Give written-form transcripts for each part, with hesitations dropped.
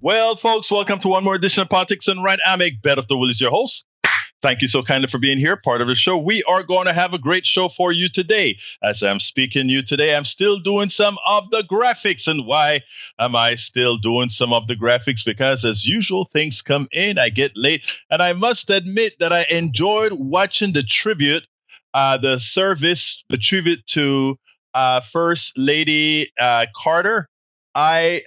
Well, folks, welcome to one more edition of Politics and Right. I'm Egberto Willis, your host. Thank you so kindly for being here, part of the show. We are going to have a great show for you today. As I'm speaking to you today, I'm still doing some of the graphics. And why am I still doing some of the graphics? Because as usual, things come in, I get late. And I must admit that I enjoyed watching the tribute, the tribute to First Lady Carter. I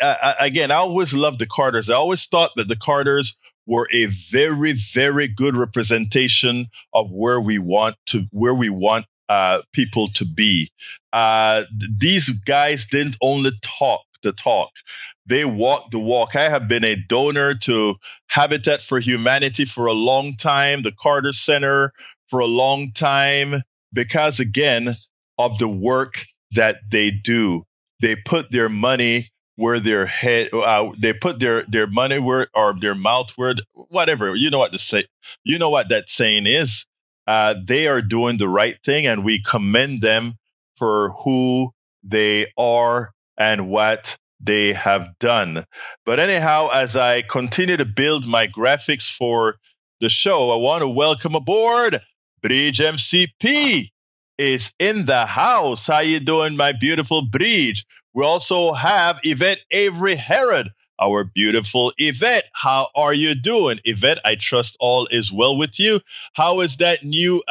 always loved the Carters. I always thought that the Carters were a very, very good representation of where we want people to be. These guys didn't only talk the talk; they walked the walk. I have been a donor to Habitat for Humanity for a long time, the Carter Center for a long time, because again of the work that they do. They put their money where their head, they put their money where, or their mouth where, whatever. You know what that saying is. They are doing the right thing, and we commend them for who they are and what they have done. But anyhow, as I continue to build my graphics for the show, I want to welcome aboard Bridge MCP is in the house. How you doing, my beautiful Bridge? We also have Yvette Avery Herod, our beautiful Yvette. How are you doing, Yvette? I trust all is well with you. How is that new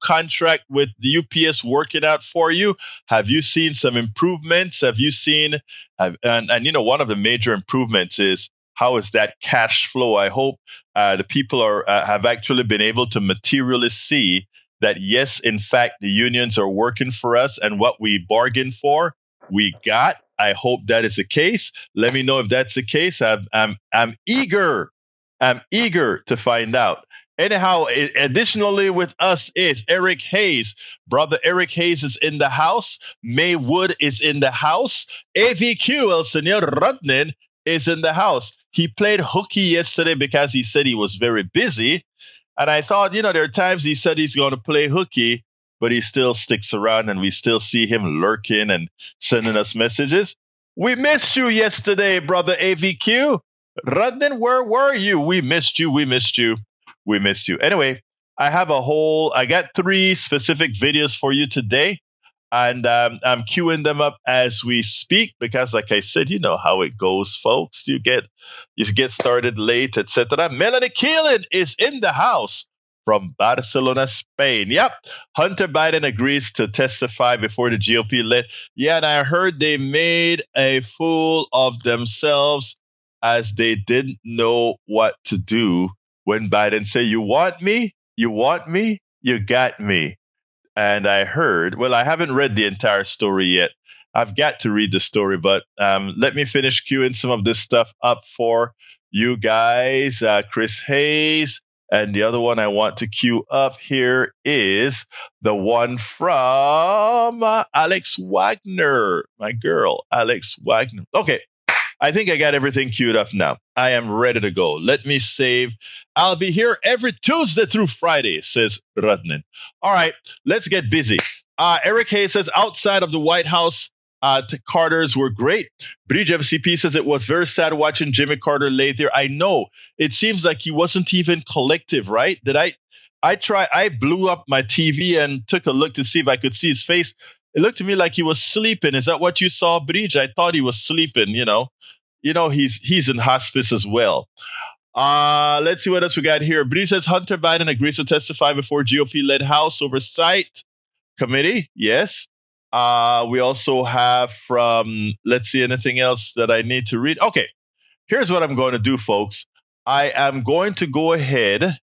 contract with the UPS working out for you? Have you seen some improvements? Have you seen and you know, one of the major improvements is how is that cash flow? I hope the people have actually been able to materially see that yes, in fact, the unions are working for us, and what we bargained for, we got. I hope that is the case. Let me know if that's the case. I'm eager. I'm eager to find out. Anyhow, additionally with us is Eric Hayes. Brother Eric Hayes is in the house. May Wood is in the house. AVQ, El Senor Rudnin, is in the house. He played hooky yesterday because he said he was very busy. And I thought, there are times he said he's going to play hooky, but he still sticks around and we still see him lurking and sending us messages. We missed you yesterday, brother AVQ. Rudden, where were you? We missed you. We missed you. We missed you. Anyway, I got 3 specific videos for you today. And I'm queuing them up as we speak because, like I said, you know how it goes, folks. You get started late, etc. Melanie Keelan is in the house from Barcelona, Spain. Yep, Hunter Biden agrees to testify before the GOP led. Yeah, and I heard they made a fool of themselves as they didn't know what to do when Biden said, "You want me? You want me? You got me." And I heard, well, I haven't read the entire story yet. I've got to read the story, but let me finish queuing some of this stuff up for you guys. Chris Hayes. And the other one I want to queue up here is the one from Alex Wagner, my girl, Alex Wagner. Okay. I think I got everything queued up now. I am ready to go. Let me save. I'll be here every Tuesday through Friday, says Rudnin. All right, let's get busy. Eric Hayes says outside of the White House, Carters were great. Bridge MCP says it was very sad watching Jimmy Carter lay there. I know. It seems like he wasn't even collective, right? I blew up my TV and took a look to see if I could see his face. It looked to me like he was sleeping. Is that what you saw, Bridge? I thought he was sleeping, he's in hospice as well. Let's see what else we got here. Bridge says Hunter Biden agrees to testify before GOP-led House Oversight Committee. Yes. We also have from, let's see, anything else that I need to read. Okay. Here's what I'm going to do, folks. I am going to go ahead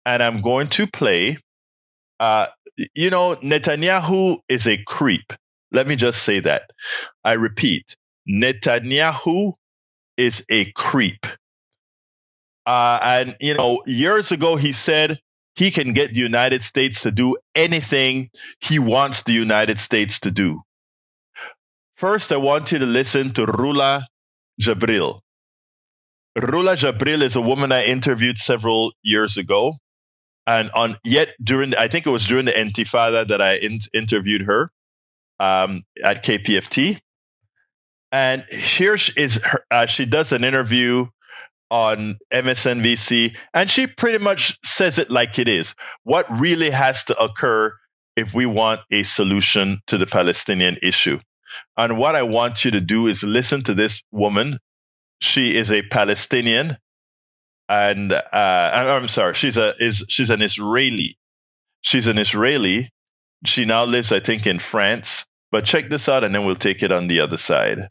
and I'm going to play. Netanyahu is a creep. Let me just say that. I repeat, Netanyahu is a creep. And years ago, he said he can get the United States to do anything he wants the United States to do. First, I want you to listen to Rula Jebreal. Rula Jebreal is a woman I interviewed several years ago. And I think it was during the Intifada that I interviewed her at KPFT. And here she does an interview on MSNBC, and she pretty much says it like it is. What really has to occur if we want a solution to the Palestinian issue? And what I want you to do is listen to this woman. She is a Palestinian, and I'm sorry, she's an Israeli. She's an Israeli. She now lives, I think, in France. But check this out, and then we'll take it on the other side.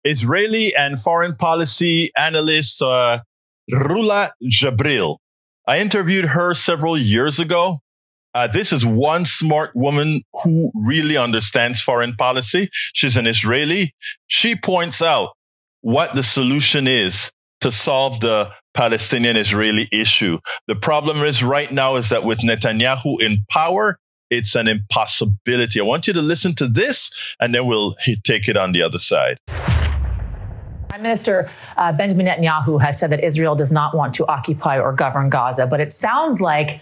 Israeli and foreign policy analyst Rula Jebreal. I interviewed her several years ago. This is one smart woman who really understands foreign policy. She's an Israeli. She points out what the solution is to solve the Palestinian-Israeli issue. The problem is right now is that with Netanyahu in power, it's an impossibility. I want you to listen to this, and then we'll take it on the other side. Prime Minister Benjamin Netanyahu has said that Israel does not want to occupy or govern Gaza, but it sounds like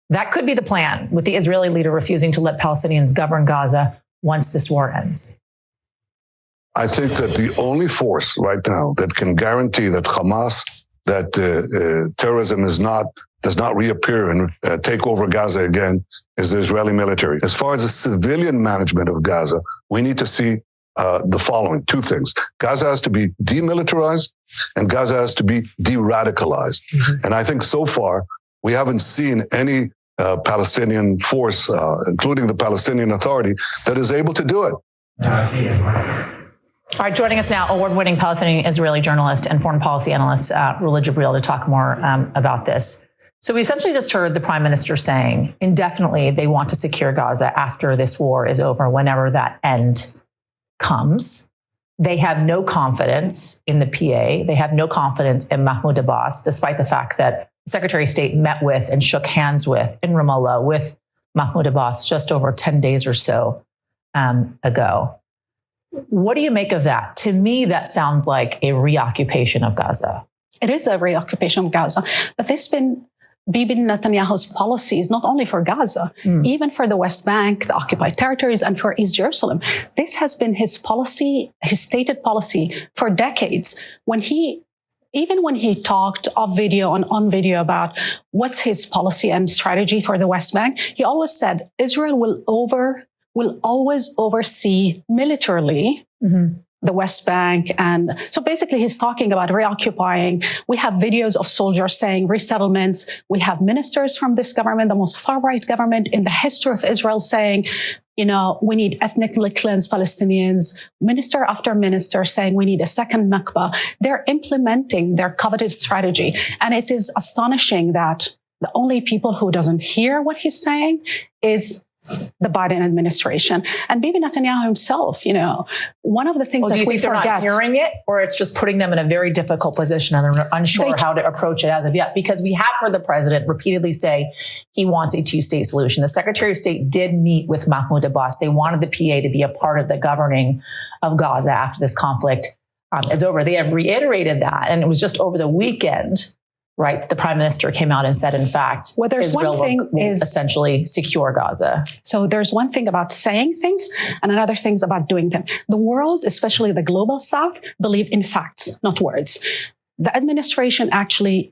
that could be the plan, with the Israeli leader refusing to let Palestinians govern Gaza once this war ends. I think that the only force right now that can guarantee that Hamas, that terrorism does not reappear and take over Gaza again is the Israeli military. As far as the civilian management of Gaza, we need to see the following two things. Gaza has to be demilitarized and Gaza has to be de-radicalized. Mm-hmm. And I think so far, we haven't seen any Palestinian force, including the Palestinian Authority, that is able to do it. All right, joining us now, award-winning Palestinian-Israeli journalist and foreign policy analyst, Rula Jebreal, to talk more about this. So we essentially just heard the prime minister saying indefinitely they want to secure Gaza after this war is over, whenever that end comes. They have no confidence in the PA. They have no confidence in Mahmoud Abbas, despite the fact that the Secretary of State met with and shook hands with in Ramallah with Mahmoud Abbas just over 10 days or so ago. What do you make of that? To me, that sounds like a reoccupation of Gaza. It is a reoccupation of Gaza, but this has been Bibi Netanyahu's policies, not only for Gaza, even for the West Bank, the occupied territories, and for East Jerusalem. This has been his policy, his stated policy for decades. Even when he talked off video and on video about what's his policy and strategy for the West Bank, he always said Israel will always oversee militarily the West Bank. And so basically he's talking about reoccupying. We have videos of soldiers saying resettlements. We have ministers from this government, the most far-right government in the history of Israel, saying, we need ethnically cleansed Palestinians. Minister after minister saying we need a second Nakba. They're implementing their coveted strategy. And it is astonishing that the only people who doesn't hear what he's saying is the Biden administration and Bibi Netanyahu himself. One of the things that we forget. Do you think they're not hearing it, or it's just putting them in a very difficult position and they're unsure how to approach it as of yet? Because we have heard the president repeatedly say he wants a two-state solution. The Secretary of State did meet with Mahmoud Abbas. They wanted the PA to be a part of the governing of Gaza after this conflict is over. They have reiterated that, and it was just over the weekend. Right, the prime minister came out and said, in fact, Israel will essentially secure Gaza. So there's one thing about saying things and another thing about doing them. The world, especially the global south, believe in facts, not words. The administration actually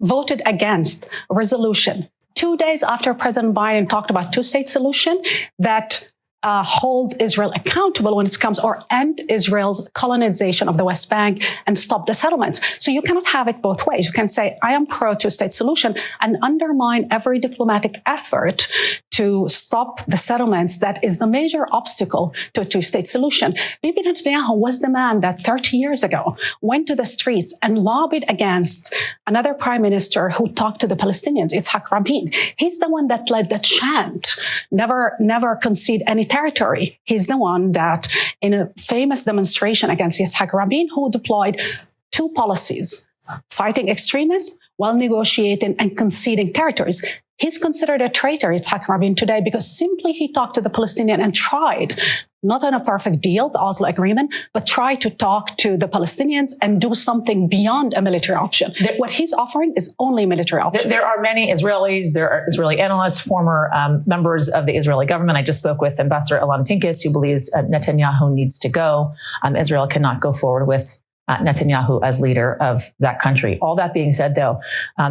voted against a resolution 2 days after President Biden talked about two-state solution that hold Israel accountable when it comes, or end Israel's colonization of the West Bank and stop the settlements. So you cannot have it both ways. You can say, I am pro two-state solution and undermine every diplomatic effort to stop the settlements that is the major obstacle to a two-state solution. Bibi Netanyahu was the man that 30 years ago went to the streets and lobbied against another prime minister who talked to the Palestinians, Yitzhak Rabin. He's the one that led the chant, never concede any territory. He's the one that, in a famous demonstration against Yitzhak Rabin, who deployed two policies, fighting extremism while negotiating and conceding territories. He's considered a traitor, Yitzhak Rabin, today because simply he talked to the Palestinian and tried not on a perfect deal, the Oslo Agreement, but try to talk to the Palestinians and do something beyond a military option. What he's offering is only a military option. There are many Israelis, there are Israeli analysts, former members of the Israeli government. I just spoke with Ambassador Ilan Pincus, who believes Netanyahu needs to go. Israel cannot go forward with Netanyahu as leader of that country. All that being said, though,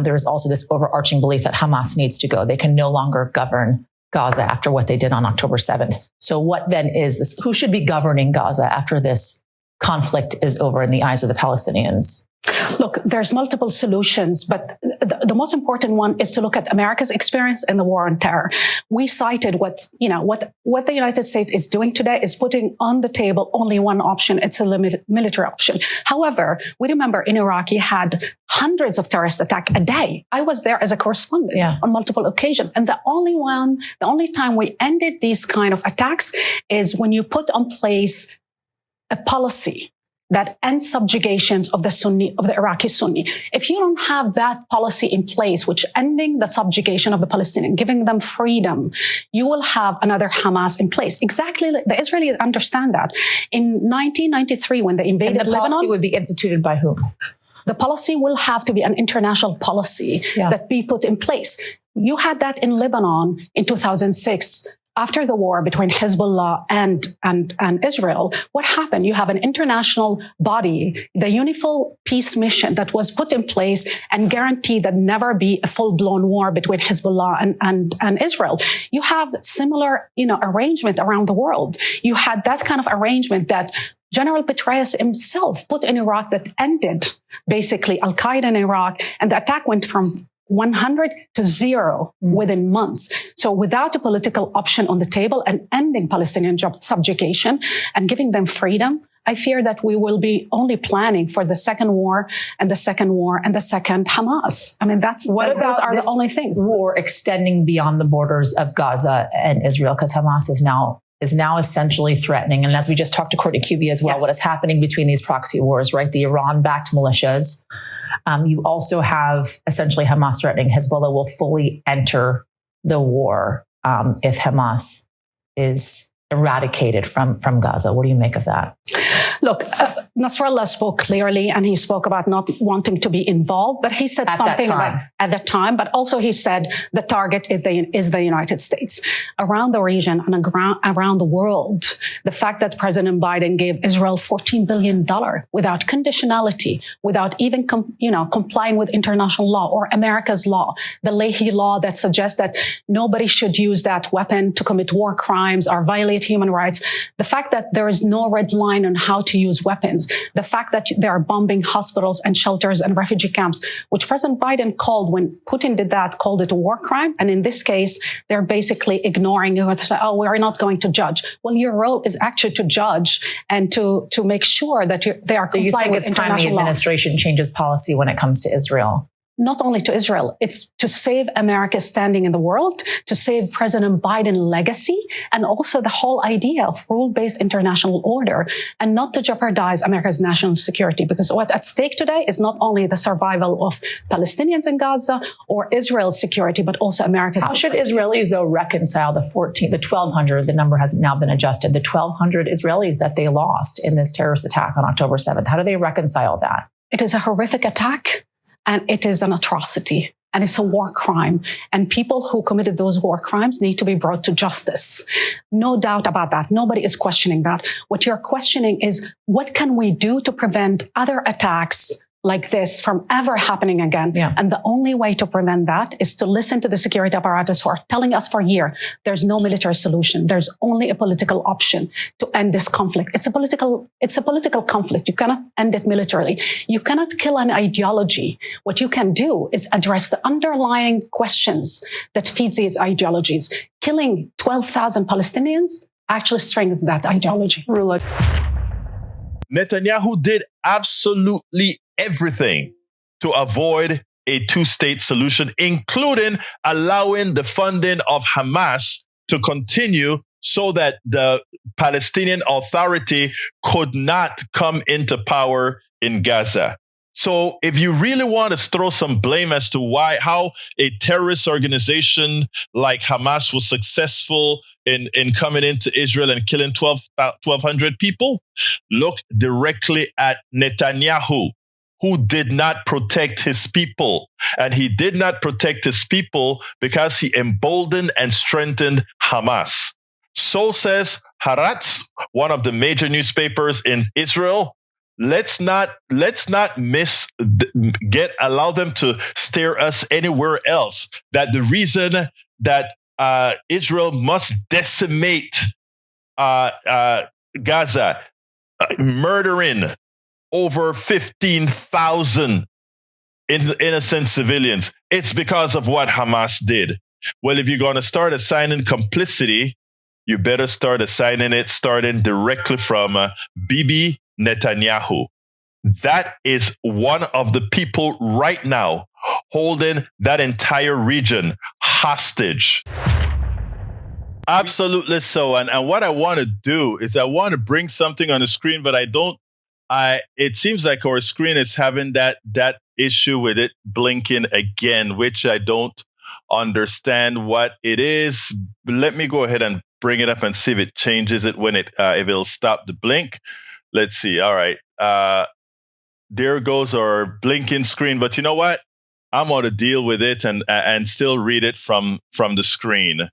there is also this overarching belief that Hamas needs to go. They can no longer govern Gaza after what they did on October 7th. So what then is this? Who should be governing Gaza after this conflict is over in the eyes of the Palestinians? Look, there's multiple solutions, but the most important one is to look at America's experience in the war on terror. We cited what the United States is doing today is putting on the table only one option. It's a military option. However, we remember in Iraq, you had hundreds of terrorist attacks a day. I was there as a correspondent on multiple occasions. And the only time we ended these kind of attacks is when you put on place a policy that ends subjugations of the Iraqi Sunni. If you don't have that policy in place, which ending the subjugation of the Palestinians, giving them freedom, you will have another Hamas in place. Exactly, the Israelis understand that. In 1993, when they invaded Lebanon, the policy would be instituted by whom? The policy will have to be an international policy that be put in place. You had that in Lebanon in 2006. After the war between Hezbollah and Israel, what happened? You have an international body, the UNIFIL peace mission that was put in place and guaranteed that never be a full-blown war between Hezbollah and Israel. You have similar, arrangement around the world. You had that kind of arrangement that General Petraeus himself put in Iraq that ended basically Al-Qaeda in Iraq, and the attack went from 100 to 0 within months. So without a political option on the table and ending Palestinian subjugation and giving them freedom, I fear that we will be only planning for the second war and the second war and the second Hamas. I mean, those are the only things. War extending beyond the borders of Gaza and Israel, because Hamas is now essentially threatening. And as we just talked to Courtney Cuby as well, what is happening between these proxy wars, right? The Iran-backed militias. You also have essentially Hamas threatening Hezbollah will fully enter the war if Hamas is eradicated from Gaza. What do you make of that? Look, Nasrallah spoke clearly, and he spoke about not wanting to be involved, but he said something about at that time, but also he said the target is the United States. Around the region and around the world, the fact that President Biden gave Israel $14 billion without conditionality, without even complying with international law or America's law, the Leahy law that suggests that nobody should use that weapon to commit war crimes or violate human rights, the fact that there is no red line on how to use weapons, the fact that they are bombing hospitals and shelters and refugee camps, which President Biden called, when Putin did that, called it a war crime. And in this case, they're basically ignoring it and say, oh, we're not going to judge. Well, your role is actually to judge and to make sure that they are complying with international law. So you think it's time the administration changes policy when it comes to Israel? Not only to Israel, it's to save America's standing in the world, to save President Biden's legacy, and also the whole idea of rule-based international order, and not to jeopardize America's national security. Because what's at stake today is not only the survival of Palestinians in Gaza or Israel's security, but also America's security. How should Israelis, though, reconcile the 1,200, the number has now been adjusted, the 1,200 Israelis that they lost in this terrorist attack on October 7th? How do they reconcile that? It is a horrific attack. And it is an atrocity, and it's a war crime. And people who committed those war crimes need to be brought to justice. No doubt about that. Nobody is questioning that. What you're questioning is, what can we do to prevent other attacks like this from ever happening again? Yeah. And the only way to prevent that is to listen to the security apparatus who are telling us for a year, there's no military solution. There's only a political option to end this conflict. It's a political conflict. You cannot end it militarily. You cannot kill an ideology. What you can do is address the underlying questions that feeds these ideologies. Killing 12,000 Palestinians actually strengthens that ideology. Rula. Netanyahu did absolutely everything to avoid a two-state solution, including allowing the funding of Hamas to continue so that the Palestinian Authority could not come into power in Gaza. So if you really want to throw some blame as to how a terrorist organization like Hamas was successful in coming into Israel and killing 1,200 people, look directly at Netanyahu, who did not protect his people. And he did not protect his people because he emboldened and strengthened Hamas. So says Haaretz, one of the major newspapers in Israel. Let's not allow them to steer us anywhere else. That the reason that Israel must decimate Gaza, murdering over 15,000 innocent civilians, it's because of what Hamas did. Well, if you're going to start assigning complicity, you better start assigning it starting directly from Bibi Netanyahu. That is one of the people right now holding that entire region hostage. Absolutely so. And what I want to do is I want to bring something on the screen, but it seems like our screen is having that issue with it blinking again, which I don't understand what it is. Let me go ahead and bring it up and see if it changes it when if it'll stop the blink. Let's see. All right. There goes our blinking screen. But you know what? I'm going to deal with it and still read it from the screen.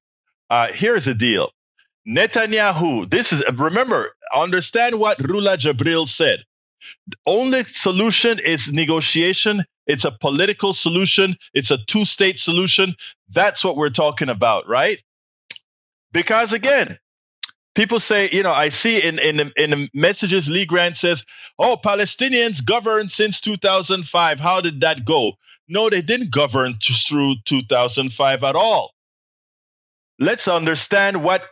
Here's the deal. Netanyahu, remember, understand what Rula Jebreal said. The only solution is negotiation. It's a political solution. It's a two-state solution. That's what we're talking about, right? Because again, people say, I see in the messages, Lee Grant says, Palestinians governed since 2005. How did that go? No, they didn't govern through 2005 at all. Let's understand what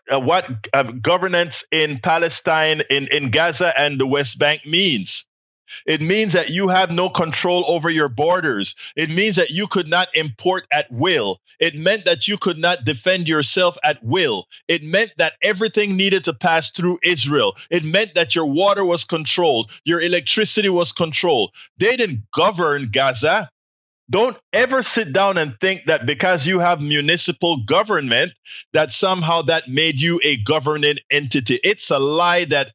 governance in Palestine, in Gaza and the West Bank means. It means that you have no control over your borders. It means that you could not import at will. It meant that you could not defend yourself at will. It meant that everything needed to pass through Israel. It meant that your water was controlled. Your electricity was controlled. They didn't govern Gaza. Don't ever sit down and think that because you have municipal government, that somehow that made you a governing entity. It's a lie that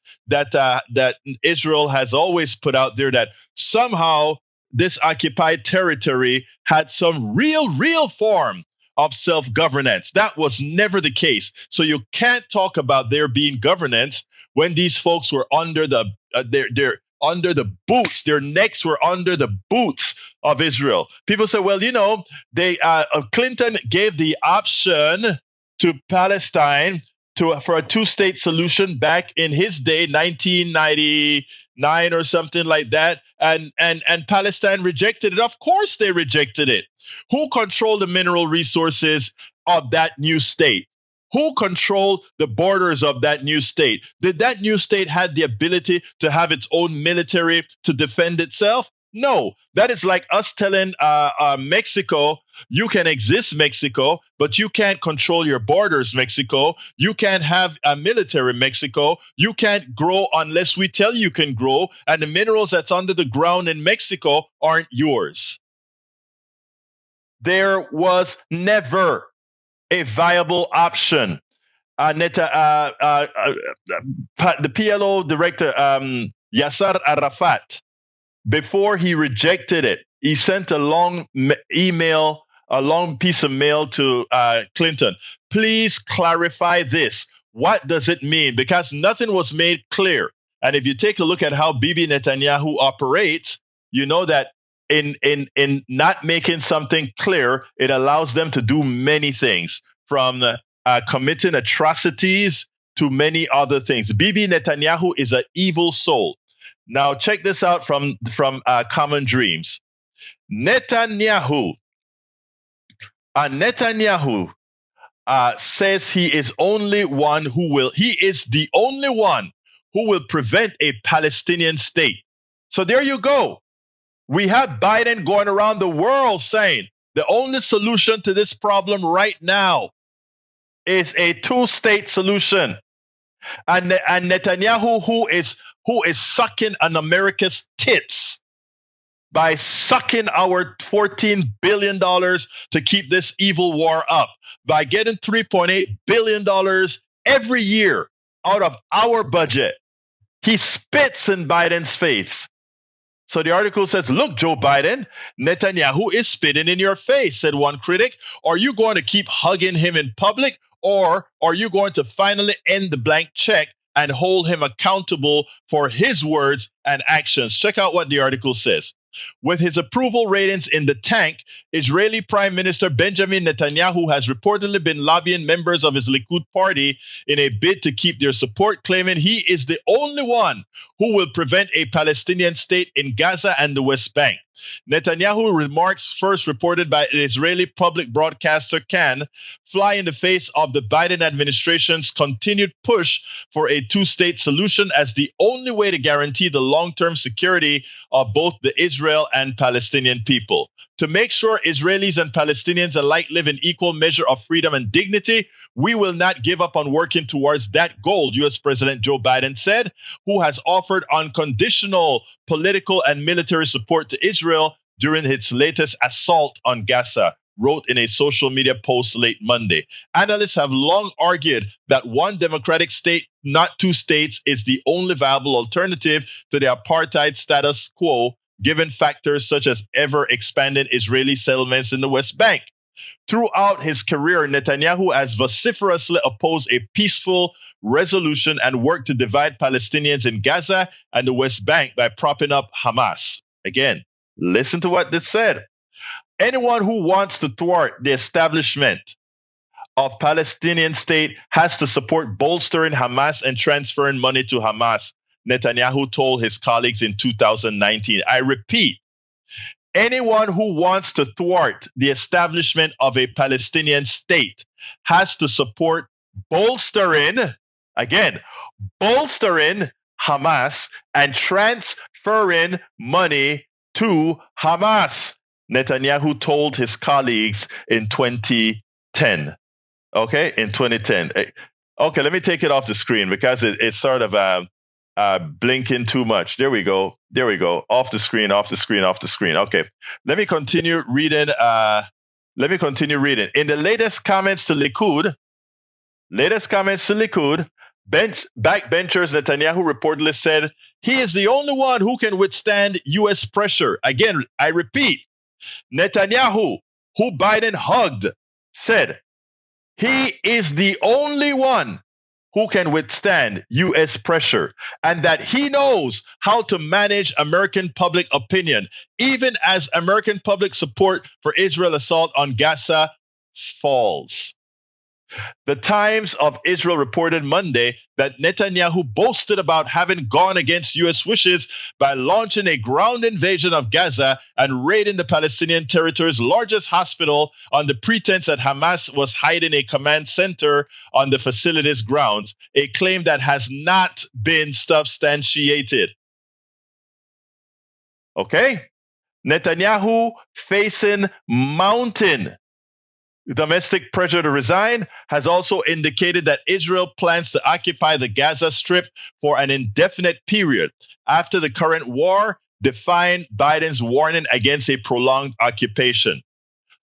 Israel has always put out there, that somehow this occupied territory had some real form of self-governance. That was never the case. So you can't talk about there being governance when these folks were under the under the boots. Their necks were under the boots of Israel. People say, well, Clinton gave the option to Palestine for a two-state solution back in his day, 1999 or something like that, and Palestine rejected it. Of course they rejected it. Who controlled the mineral resources of that new state? Who controlled the borders of that new state? Did that new state have the ability to have its own military to defend itself? No. That is like us telling Mexico, you can exist, Mexico, but you can't control your borders, Mexico. You can't have a military, Mexico. You can't grow unless we tell you can grow, and the minerals that's under the ground in Mexico aren't yours. There was never a viable option. The PLO director, Yasser Arafat, before he rejected it, he sent a long email, a long piece of mail to Clinton. Please clarify this. What does it mean? Because nothing was made clear. And if you take a look at how Bibi Netanyahu operates, you know that in not making something clear, it allows them to do many things, from committing atrocities to many other things. Bibi Netanyahu is an evil soul. Now check this out from Common Dreams. Netanyahu says he is the only one who will prevent a Palestinian state. So there you go. We have Biden going around the world saying the only solution to this problem right now is a two-state solution. And Netanyahu, who is sucking on America's tits, by sucking our $14 billion to keep this evil war up, by getting $3.8 billion every year out of our budget. He spits in Biden's face. So the article says, look, Joe Biden, Netanyahu is spitting in your face, said one critic. Are you going to keep hugging him in public, or are you going to finally end the blank check and hold him accountable for his words and actions? Check out what the article says. With his approval ratings in the tank, Israeli Prime Minister Benjamin Netanyahu has reportedly been lobbying members of his Likud party in a bid to keep their support, claiming he is the only one who will prevent a Palestinian state in Gaza and the West Bank. Netanyahu remarks, first reported by an Israeli public broadcaster Kan, fly in the face of the Biden administration's continued push for a two-state solution as the only way to guarantee the long-term security of both the Israel and Palestinian people. To make sure Israelis and Palestinians alike live in equal measure of freedom and dignity, we will not give up on working towards that goal, U.S. President Joe Biden said, who has offered unconditional political and military support to Israel during its latest assault on Gaza, wrote in a social media post late Monday. Analysts have long argued that one democratic state, not two states, is the only viable alternative to the apartheid status quo, given factors such as ever-expanding Israeli settlements in the West Bank. Throughout his career, Netanyahu has vociferously opposed a peaceful resolution and worked to divide Palestinians in Gaza and the West Bank by propping up Hamas. Again, listen to what this said. Anyone who wants to thwart the establishment of Palestinian state has to support bolstering Hamas and transferring money to Hamas, Netanyahu told his colleagues in 2019. I repeat, anyone who wants to thwart the establishment of a Palestinian state has to support bolstering Hamas and transferring money to Hamas, Netanyahu told his colleagues in 2010. Okay, in 2010. Okay, let me take it off the screen because it's sort of blinking too much. There we go. Off the screen. Okay. Let me continue reading. In the latest comments to Likud, backbenchers Netanyahu reportedly said he is the only one who can withstand U.S. pressure. Again, I repeat, Netanyahu, who Biden hugged, said he is the only one who can withstand U.S. pressure, and that he knows how to manage American public opinion, even as American public support for Israel's assault on Gaza falls. The Times of Israel reported Monday that Netanyahu boasted about having gone against U.S. wishes by launching a ground invasion of Gaza and raiding the Palestinian territory's largest hospital on the pretense that Hamas was hiding a command center on the facility's grounds, a claim that has not been substantiated. Okay? Netanyahu facing mounting domestic pressure to resign has also indicated that Israel plans to occupy the Gaza Strip for an indefinite period after the current war, defying Biden's warning against a prolonged occupation.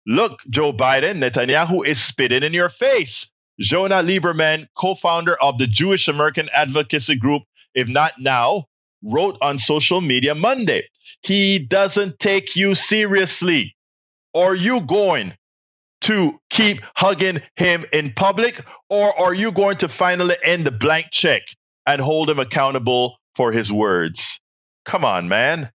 Look, Joe Biden, Netanyahu is spitting in your face. Jonah Lieberman, co-founder of the Jewish American advocacy group If Not Now, wrote on social media Monday. He doesn't take you seriously. Are you going to keep hugging him in public, or are you going to finally end the blank check and hold him accountable for his words? Come on, man.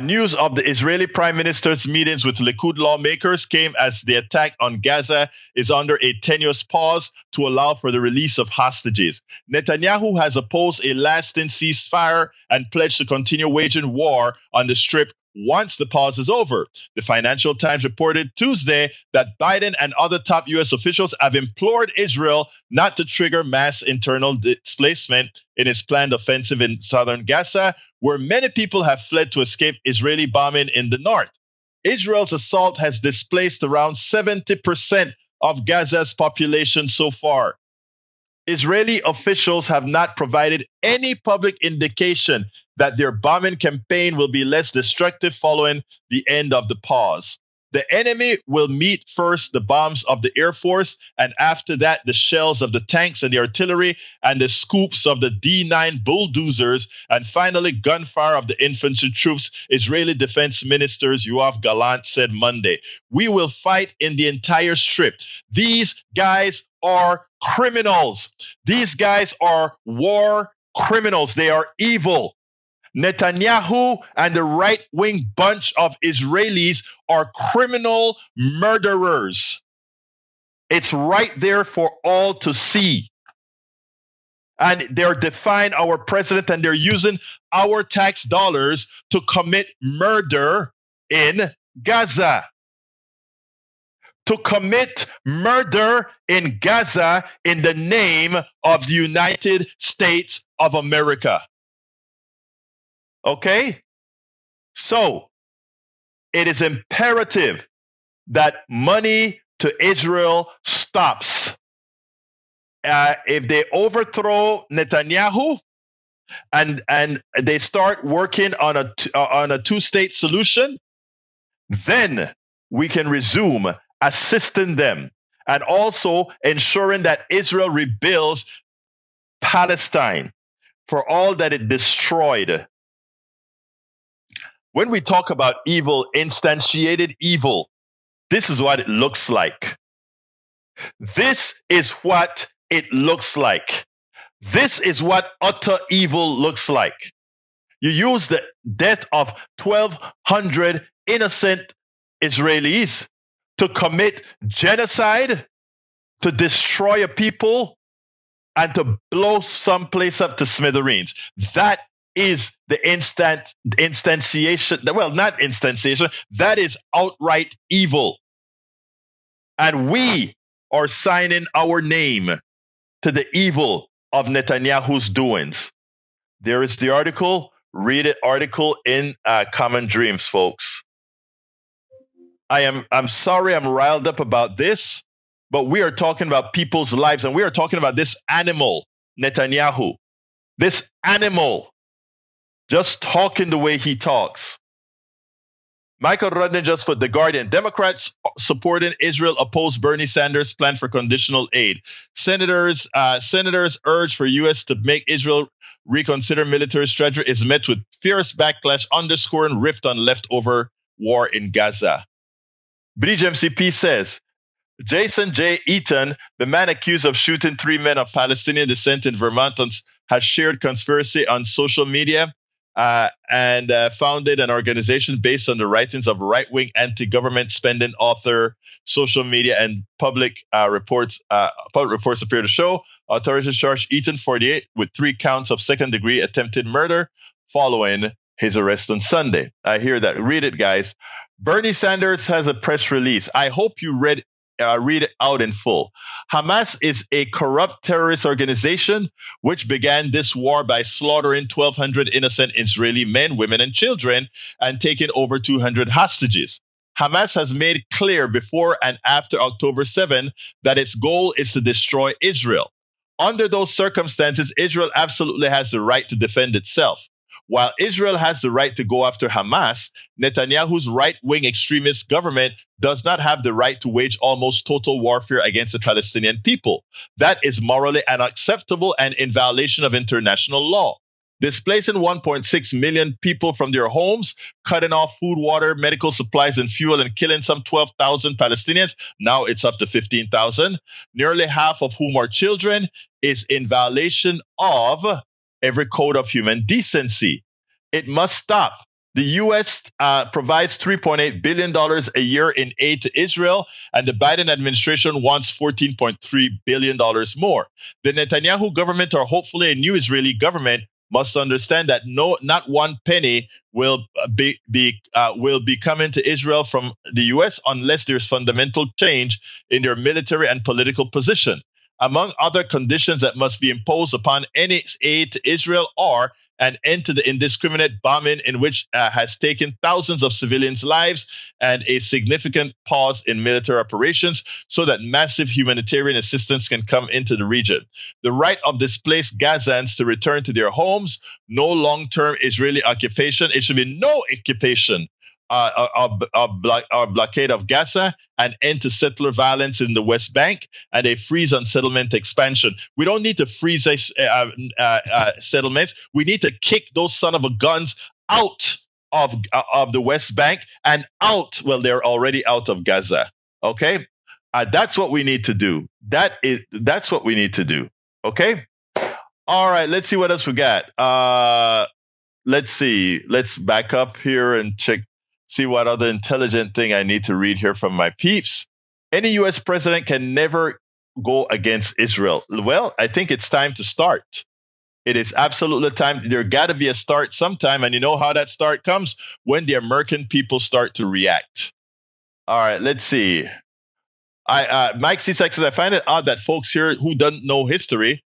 News of the Israeli Prime Minister's meetings with Likud lawmakers came as the attack on Gaza is under a tenuous pause to allow for the release of hostages. Netanyahu has opposed a lasting ceasefire and pledged to continue waging war on the Strip once the pause is over. The Financial Times reported Tuesday that Biden and other top U.S. officials have implored Israel not to trigger mass internal displacement in its planned offensive in southern Gaza, where many people have fled to escape Israeli bombing in the north. Israel's assault has displaced around 70% of Gaza's population so far. Israeli officials have not provided any public indication that their bombing campaign will be less destructive following the end of the pause. The enemy will meet first the bombs of the Air Force, and after that, the shells of the tanks and the artillery, and the scoops of the D9 bulldozers, and finally, gunfire of the infantry troops, Israeli Defense Minister Yoav Gallant said Monday. We will fight in the entire strip. These guys are criminals. These guys are war criminals. They are evil. Netanyahu and the right-wing bunch of Israelis are criminal murderers. It's right there for all to see. And they're defying our president, and they're using our tax dollars to commit murder in Gaza. To commit murder in Gaza in the name of the United States of America. Okay? So, it is imperative that money to Israel stops. If they overthrow Netanyahu and they start working on a two-state solution, then we can resume assisting them and also ensuring that Israel rebuilds Palestine for all that it destroyed. When we talk about evil, instantiated evil, this is what it looks like. This is what it looks like. This is what utter evil looks like. You use the death of 1,200 innocent Israelis to commit genocide, to destroy a people, and to blow some place up to smithereens. That is the instantiation. Well, not instantiation. That is outright evil. And we are signing our name to the evil of Netanyahu's doings. There is the article. Read it. Article in Common Dreams, folks. I'm sorry I'm riled up about this, but we are talking about people's lives, and we are talking about this animal, Netanyahu. This animal just talking the way he talks. Michael Rudden just put The Guardian. Democrats supporting Israel oppose Bernie Sanders' plan for conditional aid. Senators urge for U.S. to make Israel reconsider military strategy is met with fierce backlash, underscoring rift on leftover war in Gaza. Bridge MCP says, Jason J. Eaton, the man accused of shooting 3 men of Palestinian descent in Vermont, has shared conspiracy on social media and founded an organization based on the writings of right-wing anti-government spending author. Social media and public reports appear to show authorities charged Eaton, 48, with 3 counts of second-degree attempted murder following his arrest on Sunday. I hear that. Read it, guys. Bernie Sanders has a press release. I hope you read it out in full. Hamas is a corrupt terrorist organization which began this war by slaughtering 1,200 innocent Israeli men, women, and children and taking over 200 hostages. Hamas has made clear before and after October 7 that its goal is to destroy Israel. Under those circumstances, Israel absolutely has the right to defend itself. While Israel has the right to go after Hamas, Netanyahu's right-wing extremist government does not have the right to wage almost total warfare against the Palestinian people. That is morally unacceptable and in violation of international law. Displacing 1.6 million people from their homes, cutting off food, water, medical supplies, and fuel, and killing some 12,000 Palestinians, now it's up to 15,000, nearly half of whom are children, is in violation of every code of human decency. It must stop. The U.S. provides $3.8 billion a year in aid to Israel, and the Biden administration wants $14.3 billion more. The Netanyahu government, or hopefully a new Israeli government, must understand that not one penny will be coming to Israel from the U.S. unless there's fundamental change in their military and political position. Among other conditions that must be imposed upon any aid to Israel are an end to the indiscriminate bombing in which has taken thousands of civilians' lives, and a significant pause in military operations so that massive humanitarian assistance can come into the region. The right of displaced Gazans to return to their homes, no long-term Israeli occupation. It should be no occupation or blockade of Gaza, an end to settler violence in the West Bank, and a freeze on settlement expansion. We don't need to freeze settlements. We need to kick those son of a guns out of the West Bank and out. Well, they're already out of Gaza. Okay, that's what we need to do. That's what we need to do. Okay. All right. Let's see what else we got. Let's see. Let's back up here and check. See what other intelligent thing I need to read here from my peeps. Any U.S. president can never go against Israel. Well, I think it's time to start. It is absolutely time. There got to be a start sometime. And you know how that start comes? When the American people start to react. All right, let's see. Mike C-Sex says, I find it odd that folks here who don't know history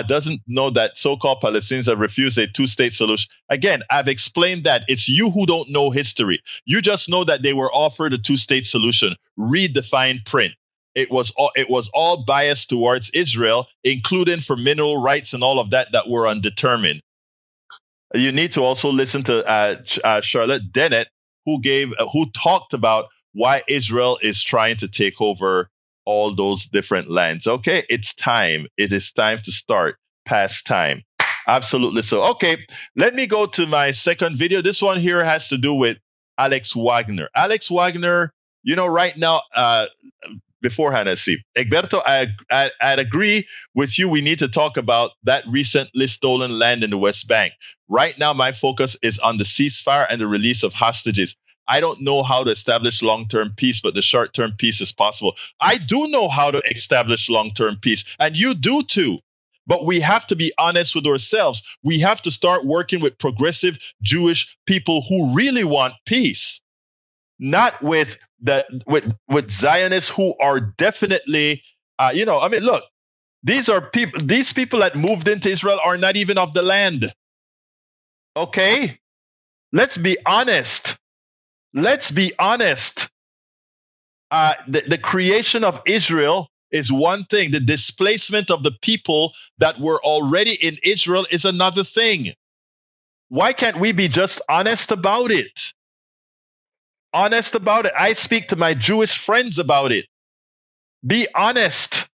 doesn't know that so-called Palestinians have refused a two-state solution. Again, I've explained that. It's you who don't know history. You just know that they were offered a two-state solution. Read the fine print. It was all biased towards Israel, including for mineral rights and all of that were undetermined. You need to also listen to Charlotte Dennett, who talked about why Israel is trying to take over all those different lands. Okay, it's time. It is time to start. Past time. Absolutely so. Okay, let me go to my second video. This one here has to do with Alex Wagner. Alex Wagner, you know, right now, beforehand, I see. Egberto, I'd agree with you. We need to talk about that recently stolen land in the West Bank. Right now, my focus is on the ceasefire and the release of hostages. I don't know how to establish long-term peace, but the short-term peace is possible. I do know how to establish long-term peace, and you do too. But we have to be honest with ourselves. We have to start working with progressive Jewish people who really want peace, not with Zionists who are definitely, look, these people that moved into Israel are not even of the land. Okay? Let's be honest. Let's be honest. The creation of Israel is one thing. The displacement of the people that were already in Israel is another thing. Why can't we be just honest about it? Honest about it. I speak to my Jewish friends about it. Be honest.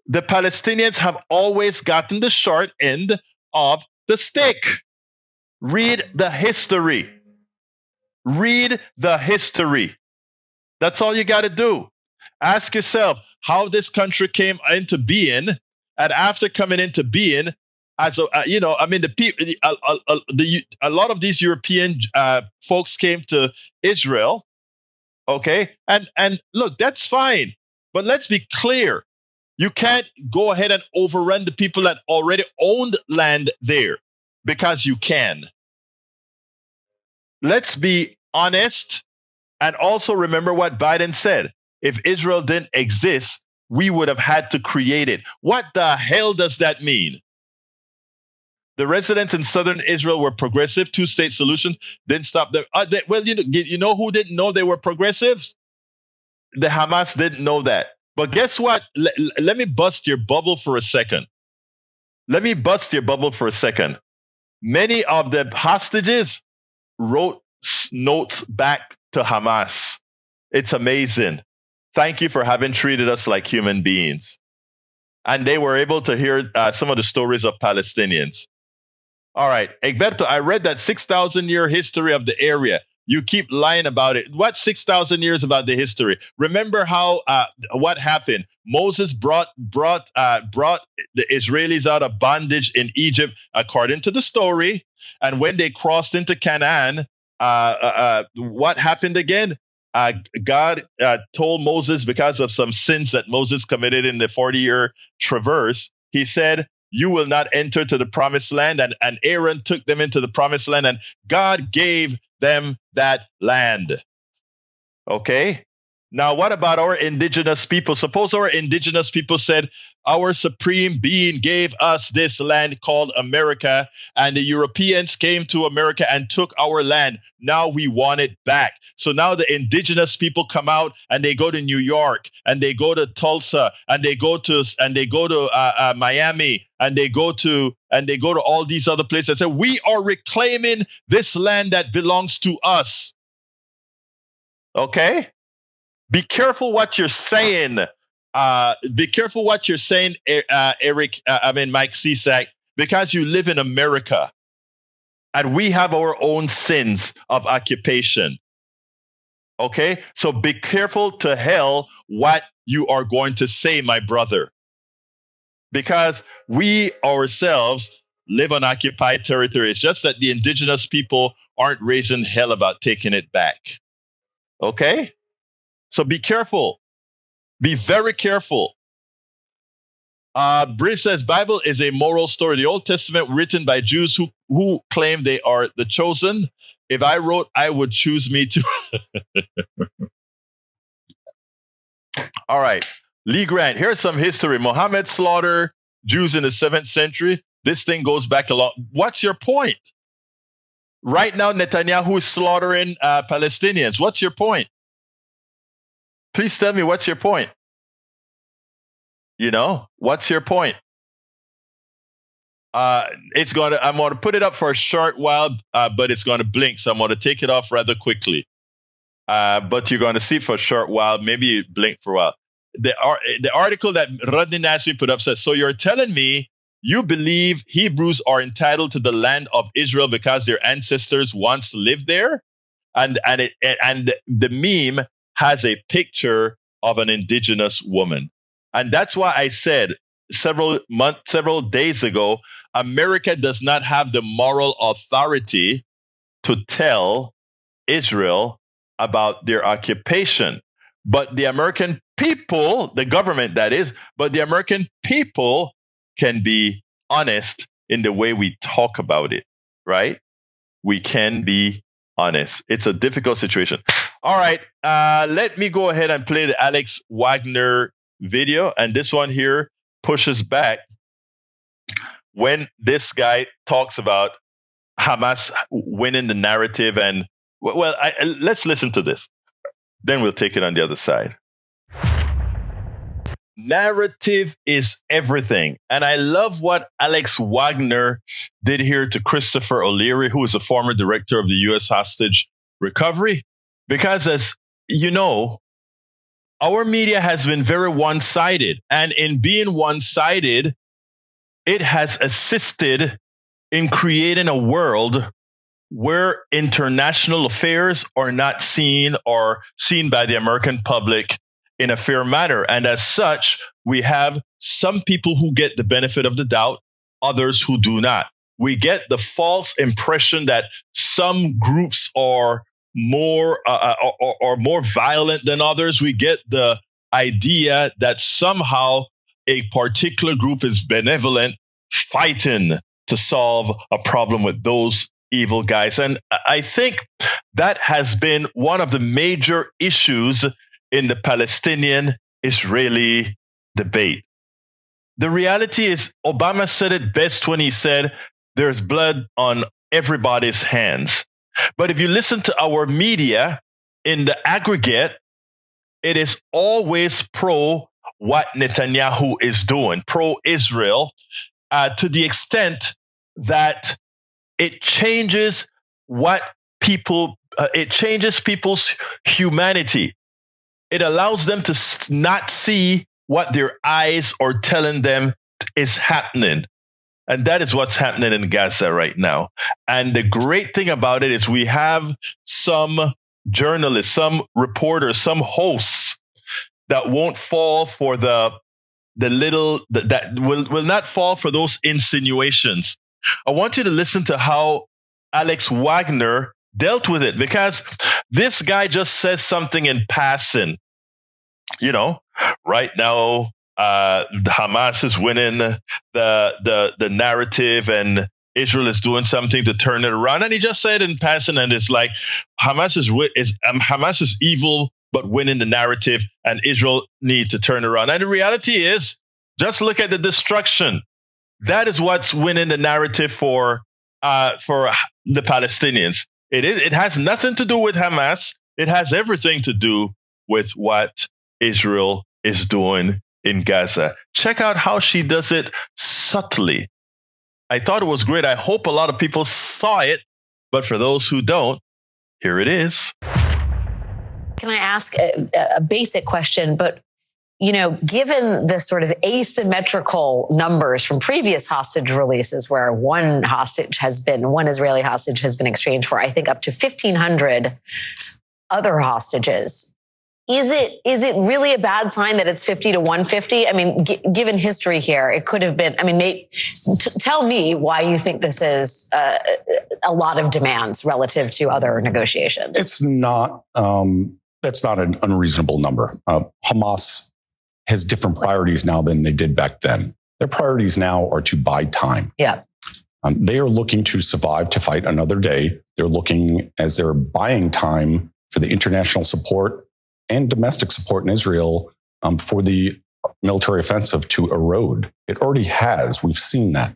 The Palestinians have always gotten the short end of the stick. Read the history. Read the history. That's all you got to do. Ask yourself how this country came into being, and after coming into being, as a lot of these European folks came to Israel, okay, and look, that's fine, but let's be clear: you can't go ahead and overrun the people that already owned land there because you can. Let's be honest, and also remember what Biden said. If Israel didn't exist, we would have had to create it. What the hell does that mean? The residents in southern Israel were progressive. Two-state solution didn't stop them. You know who didn't know they were progressives? The Hamas didn't know that. But guess what? Let me bust your bubble for a second. Many of the hostages wrote notes back to Hamas. It's amazing. Thank you for having treated us like human beings. And they were able to hear some of the stories of Palestinians. All right, Egberto, I read that 6,000-year history of the area. You keep lying about it. What 6,000 years about the history? Remember how what happened? Moses brought the Israelis out of bondage in Egypt, according to the story. And when they crossed into Canaan, what happened again? God told Moses, because of some sins that Moses committed in the 40-year traverse, he said, you will not enter to the promised land. And Aaron took them into the promised land, and God gave them that land. Okay? Now, what about our indigenous people? Suppose our indigenous people said, our supreme being gave us this land called America, and the Europeans came to America and took our land. Now we want it back. So now the indigenous people come out and they go to New York and they go to Tulsa and they go to Miami and they go to all these other places and say, we are reclaiming this land that belongs to us. Okay? Be careful what you're saying. Be careful what you're saying, Mike Cisak, because you live in America and we have our own sins of occupation. Okay? So be careful to hell what you are going to say, my brother. Because we ourselves live on occupied territory. It's just that the indigenous people aren't raising hell about taking it back. Okay? So be careful. Be very careful. Britt says, Bible is a moral story. The Old Testament written by Jews who claim they are the chosen. If I wrote, I would choose me too. All right. Lee Grant, here's some history. Muhammad slaughtered Jews in the 7th century. This thing goes back a lot. What's your point? Right now, Netanyahu is slaughtering Palestinians. What's your point? Please tell me, what's your point? You know, what's your point? I'm going to put it up for a short while, but it's going to blink. So I'm going to take it off rather quickly. But you're going to see for a short while, maybe you blink for a while. The article that Rodney Nasmi put up says, so you're telling me you believe Hebrews are entitled to the land of Israel because their ancestors once lived there? And the meme has a picture of an indigenous woman. And that's why I said several days ago, America does not have the moral authority to tell Israel about their occupation. But the American people, the government that is, but the American people can be honest in the way we talk about it, right? We can be honest. It's a difficult situation. All right, let me go ahead and play the Alex Wagner video. And this one here pushes back when this guy talks about Hamas winning the narrative. And, well, let's listen to this. Then we'll take it on the other side. Narrative is everything. And I love what Alex Wagner did here to Christopher O'Leary, who is a former director of the U.S. hostage recovery. Because as you know, our media has been very one-sided. And in being one-sided, it has assisted in creating a world where international affairs are not seen or seen by the American public in a fair manner. And as such, we have some people who get the benefit of the doubt, others who do not. We get the false impression that some groups are more violent than others. We get the idea that somehow a particular group is benevolent, fighting to solve a problem with those evil guys. And I think that has been one of the major issues in the Palestinian-Israeli debate. The reality is, Obama said it best when he said, there's blood on everybody's hands. But if you listen to our media, in the aggregate, it is always pro what Netanyahu is doing, pro-Israel, to the extent that it changes it changes people's humanity. It allows them to not see what their eyes are telling them is happening. And that is what's happening in Gaza right now. And the great thing about it is we have some journalists, some reporters, some hosts that won't fall for that will not fall for those insinuations. I want you to listen to how Alex Wagner dealt with it, because this guy just says something in passing. You know, right now, Hamas is winning the narrative and Israel is doing something to turn it around. And he just said in passing, and it's like Hamas is evil, but winning the narrative, and Israel needs to turn around. And the reality is, Just look at the destruction. That is what's winning the narrative for the Palestinians. It has nothing to do with Hamas. It has everything to do with what Israel is doing in Gaza. Check out how she does it subtly. I thought it was great. I hope a lot of people saw it, but for those who don't, here it is. Can I ask a basic question? But, given the sort of asymmetrical numbers from previous hostage releases where one Israeli hostage has been exchanged for, I think, up to 1,500 other hostages, is it really a bad sign that it's 50 to 150? I mean, given history here, it could have been, tell me why you think this is a lot of demands relative to other negotiations. It's not, that's not an unreasonable number. Hamas has different priorities now than they did back then. Their priorities now are to buy time. Yeah. They are looking to survive, to fight another day. They're looking, as they're buying time, for the international support and domestic support in Israel for the military offensive to erode. It already has. We've seen that.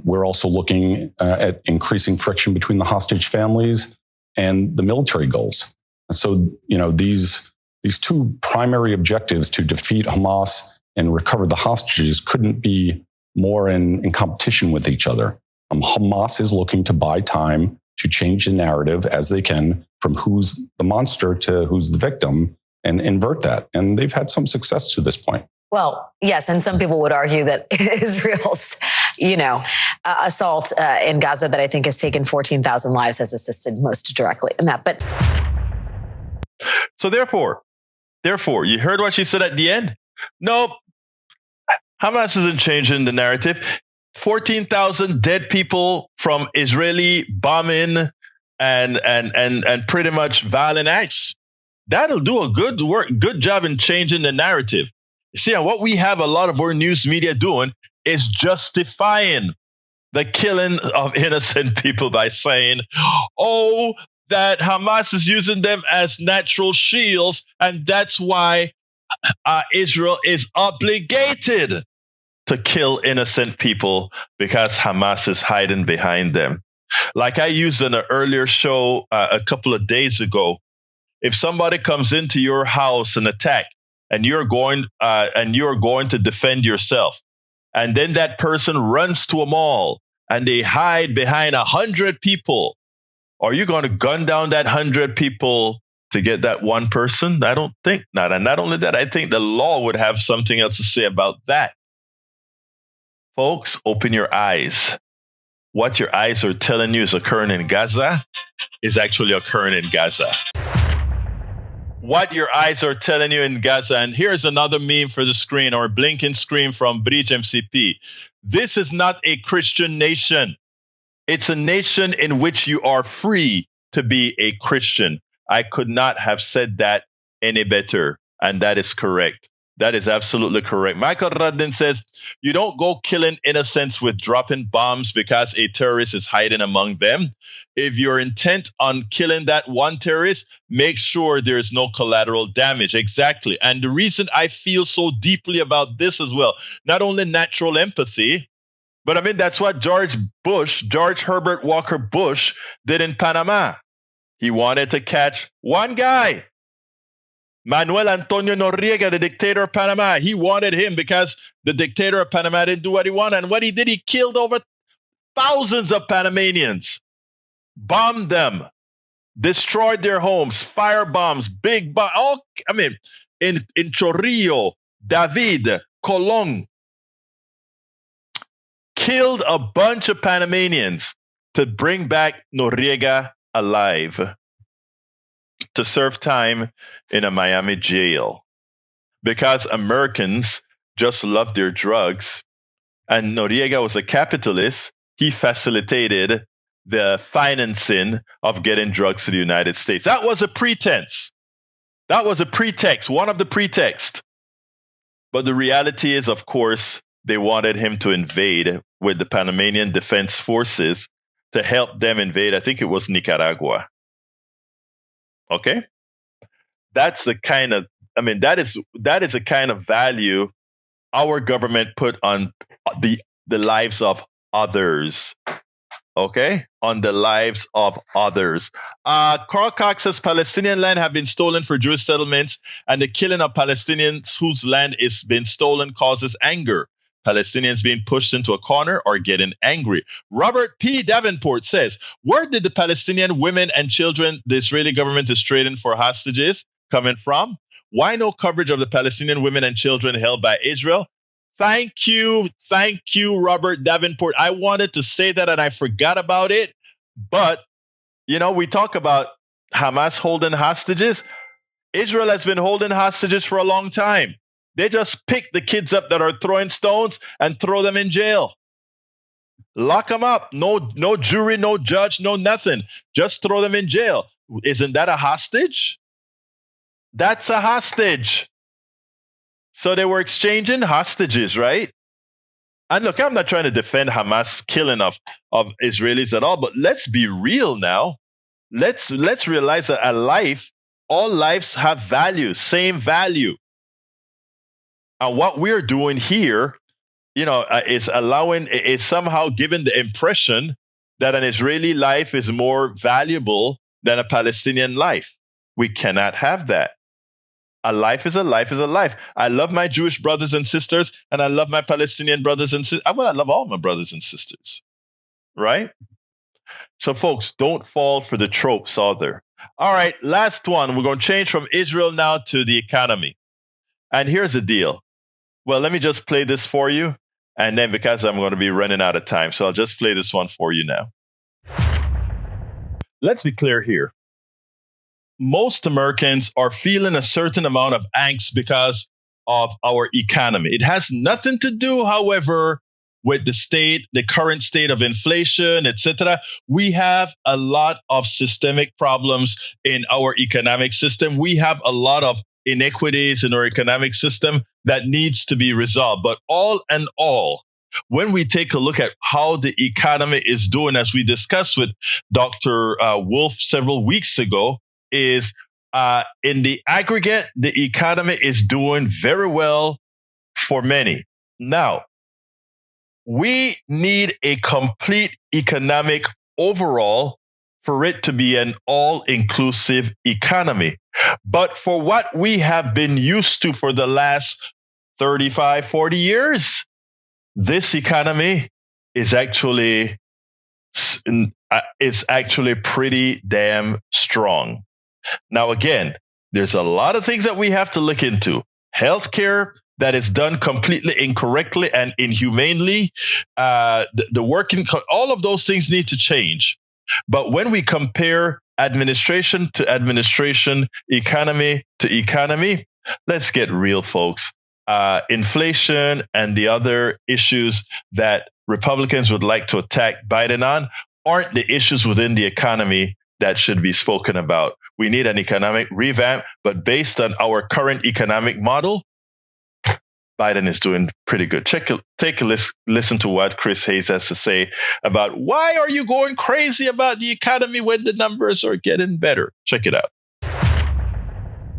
We're also looking at increasing friction between the hostage families and the military goals. So, these two primary objectives, to defeat Hamas and recover the hostages, couldn't be more in competition with each other. Hamas is looking to buy time to change the narrative as they can from who's the monster to who's the victim and invert that. And they've had some success to this point. Well, yes. And some people would argue that Israel's, assault in Gaza that I think has taken 14,000 lives has assisted most directly in that. But so therefore, you heard what she said at the end? Nope. Hamas isn't changing the narrative. 14,000 dead people from Israeli bombing and pretty much violent acts. That'll do a good job in changing the narrative. You see, and what we have a lot of our news media doing is justifying the killing of innocent people by saying, that Hamas is using them as natural shields, and that's why Israel is obligated to kill innocent people because Hamas is hiding behind them. Like I used in an earlier show a couple of days ago, if somebody comes into your house and attack, and you're going to defend yourself, and then that person runs to a mall and they hide behind 100 people, are you going to gun down that 100 people to get that one person? I don't think not. And not only that, I think the law would have something else to say about that. Folks, open your eyes. What your eyes are telling you is occurring in Gaza is actually occurring in Gaza. What your eyes are telling you in Gaza. And here's another meme for the screen, or blinking screen from Bridge MCP. This is not a Christian nation. It's a nation in which you are free to be a Christian. I could not have said that any better. And that is correct. That is absolutely correct. Michael Radden says, you don't go killing innocents with dropping bombs because a terrorist is hiding among them. If you're intent on killing that one terrorist, make sure there's no collateral damage. Exactly. And the reason I feel so deeply about this as well, not only natural empathy, but that's what George Herbert Walker Bush did in Panama. He wanted to catch one guy, Manuel Antonio Noriega, the dictator of Panama. He wanted him because the dictator of Panama didn't do what he wanted. And what he did, he killed over thousands of Panamanians, bombed them, destroyed their homes, fire bombs, big bombs. In Chorrillo, David, Colón, killed a bunch of Panamanians to bring back Noriega alive to serve time in a Miami jail because Americans just love their drugs. And Noriega was a capitalist. He facilitated the financing of getting drugs to the United States. That was a pretense. That was a pretext, one of the pretexts. But the reality is, of course, they wanted him to invade with the Panamanian Defense Forces to help them invade. I think it was Nicaragua. Okay? That's the kind of, that is a kind of value our government put on the lives of others. Okay? On the lives of others. Carl Cox says Palestinian land have been stolen for Jewish settlements, and the killing of Palestinians whose land is been stolen causes anger. Palestinians being pushed into a corner are getting angry. Robert P. Davenport says, where did the Palestinian women and children the Israeli government is trading for hostages coming from? Why no coverage of the Palestinian women and children held by Israel? Thank you, Robert Davenport. I wanted to say that and I forgot about it. But, we talk about Hamas holding hostages. Israel has been holding hostages for a long time. They just pick the kids up that are throwing stones and throw them in jail. Lock them up. No jury, no judge, no nothing. Just throw them in jail. Isn't that a hostage? That's a hostage. So they were exchanging hostages, right? And look, I'm not trying to defend Hamas killing of Israelis at all, but let's be real now. Let's realize that all lives have value, same value. And what we're doing here, is somehow giving the impression that an Israeli life is more valuable than a Palestinian life. We cannot have that. A life is a life is a life. I love my Jewish brothers and sisters, and I love my Palestinian brothers and sisters. Well, I love all my brothers and sisters, right? So, folks, don't fall for the tropes either. All right, last one. We're going to change from Israel now to the economy. And here's the deal. Well, let me just play this for you, and then because I'm going to be running out of time, so I'll just play this one for you now. Let's be clear here. Most Americans are feeling a certain amount of angst because of our economy. It has nothing to do, however, with the current state of inflation, etc. We have a lot of systemic problems in our economic system. We have a lot of inequities in our economic system that needs to be resolved. But all in all, when we take a look at how the economy is doing, as we discussed with Dr. Wolf several weeks ago, is in the aggregate, the economy is doing very well for many. Now, we need a complete economic overall for it to be an all-inclusive economy. But for what we have been used to for the last 35, 40 years, this economy is actually pretty damn strong. Now, again, there's a lot of things that we have to look into. Healthcare that is done completely incorrectly and inhumanely, the working, all of those things need to change. But when we compare administration to administration, economy to economy, let's get real, folks. Inflation and the other issues that Republicans would like to attack Biden on aren't the issues within the economy that should be spoken about. We need an economic revamp, but based on our current economic model, Biden is doing pretty good. Take a listen to what Chris Hayes has to say about why are you going crazy about the economy when the numbers are getting better. Check it out.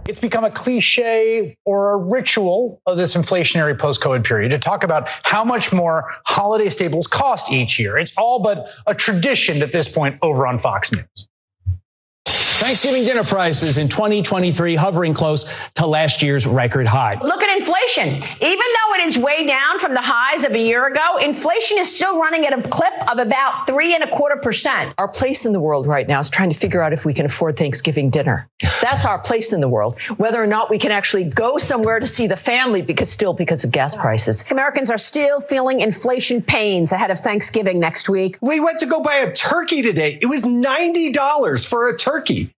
It's become a cliche or a ritual of this inflationary post-COVID period to talk about how much more holiday staples cost each year. It's all but a tradition at this point over on Fox News. Thanksgiving dinner prices in 2023 hovering close to last year's record high. Look at inflation. Even though it is way down from the highs of a year ago, inflation is still running at a clip of about 3.25%. Our place in the world right now is trying to figure out if we can afford Thanksgiving dinner. That's our place in the world. Whether or not we can actually go somewhere to see the family because of gas prices. Americans are still feeling inflation pains ahead of Thanksgiving next week. We went to go buy a turkey today. It was $90 for a turkey.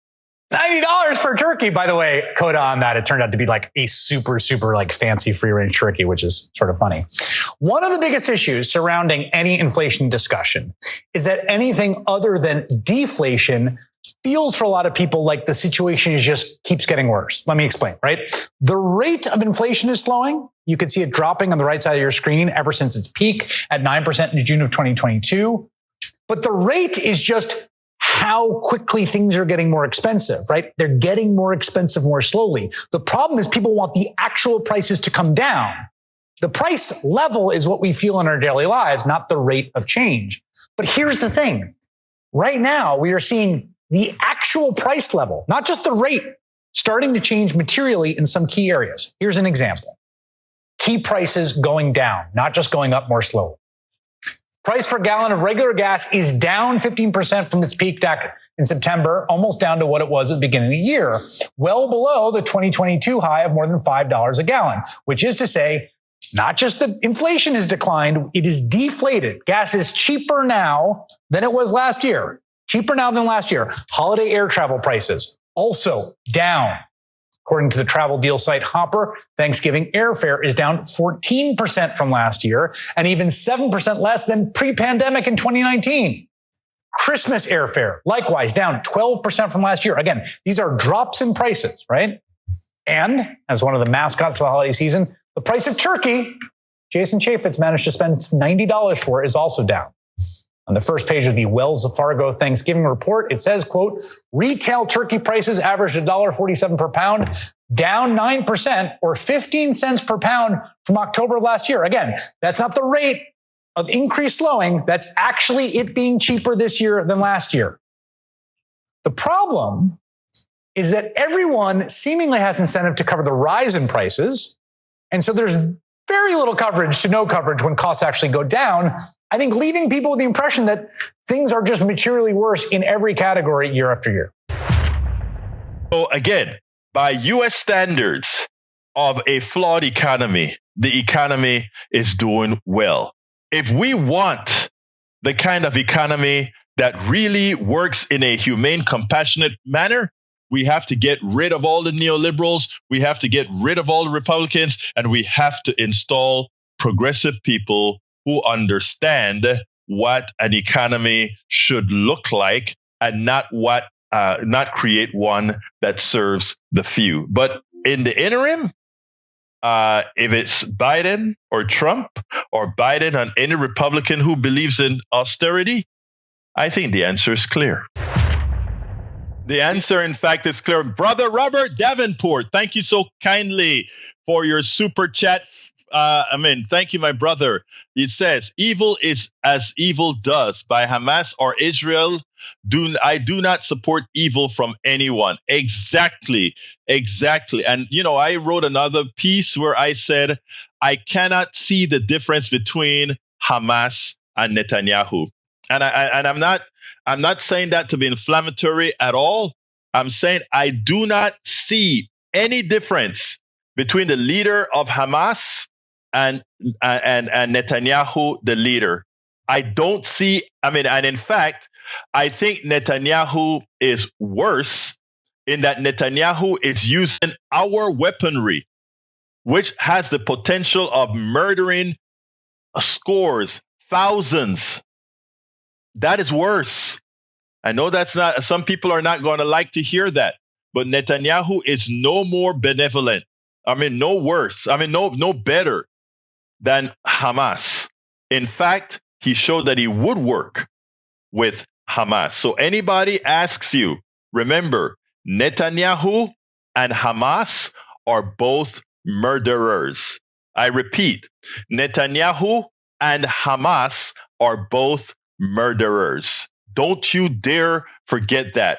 $90 for a turkey, by the way. Coda on that, it turned out to be like a super like fancy free range turkey, which is sort of funny. One of the biggest issues surrounding any inflation discussion is that anything other than deflation feels for a lot of people like the situation just keeps getting worse. Let me explain, right? The rate of inflation is slowing. You can see it dropping on the right side of your screen ever since its peak at 9% in June of 2022. But the rate is just how quickly things are getting more expensive, right? They're getting more expensive more slowly. The problem is people want the actual prices to come down. The price level is what we feel in our daily lives, not the rate of change. But here's the thing. Right now, we are seeing the actual price level, not just the rate, starting to change materially in some key areas. Here's an example. Key prices going down, not just going up more slowly. Price per gallon of regular gas is down 15% from its peak back in September, almost down to what it was at the beginning of the year, well below the 2022 high of more than $5 a gallon, which is to say, not just the inflation has declined, it is deflated. Gas is cheaper now than it was last year. Cheaper now than last year. Holiday air travel prices also down. According to the travel deal site Hopper, Thanksgiving airfare is down 14% from last year and even 7% less than pre-pandemic in 2019. Christmas airfare, likewise, down 12% from last year. Again, these are drops in prices, right? And as one of the mascots for the holiday season, the price of turkey, Jason Chaffetz managed to spend $90 for, is also down. On the first page of the Wells Fargo Thanksgiving report, it says, quote, retail turkey prices averaged $1.47 per pound, down 9% or 15 cents per pound from October of last year. Again, that's not the rate of increase slowing. That's actually it being cheaper this year than last year. The problem is that everyone seemingly has incentive to cover the rise in prices. And so there's very little coverage to no coverage when costs actually go down. I think leaving people with the impression that things are just materially worse in every category year after year. So again, by US standards of a flawed economy, the economy is doing well. If we want the kind of economy that really works in a humane, compassionate manner, we have to get rid of all the neoliberals. We have to get rid of all the Republicans, and we have to install progressive people who understand what an economy should look like and not create one that serves the few. But in the interim, if it's Biden or Trump or Biden and any Republican who believes in austerity, I think the answer is clear. The answer, in fact, is clear. Brother Robert Davenport, thank you so kindly for your super chat. Thank you, my brother. It says, evil is as evil does by Hamas or Israel. I do not support evil from anyone. Exactly. And, I wrote another piece where I said, I cannot see the difference between Hamas and Netanyahu. And I'm not saying that to be inflammatory at all. I'm saying I do not see any difference between the leader of Hamas and Netanyahu, the leader. I don't see, and in fact, I think Netanyahu is worse in that Netanyahu is using our weaponry, which has the potential of murdering scores, thousands. That is worse. I know some people are not going to like to hear that, but Netanyahu is no more benevolent. No worse. No better than Hamas. In fact, he showed that he would work with Hamas. So anybody asks you, remember, Netanyahu and Hamas are both murderers. I repeat, Netanyahu and Hamas are both murderers. Don't you dare forget that.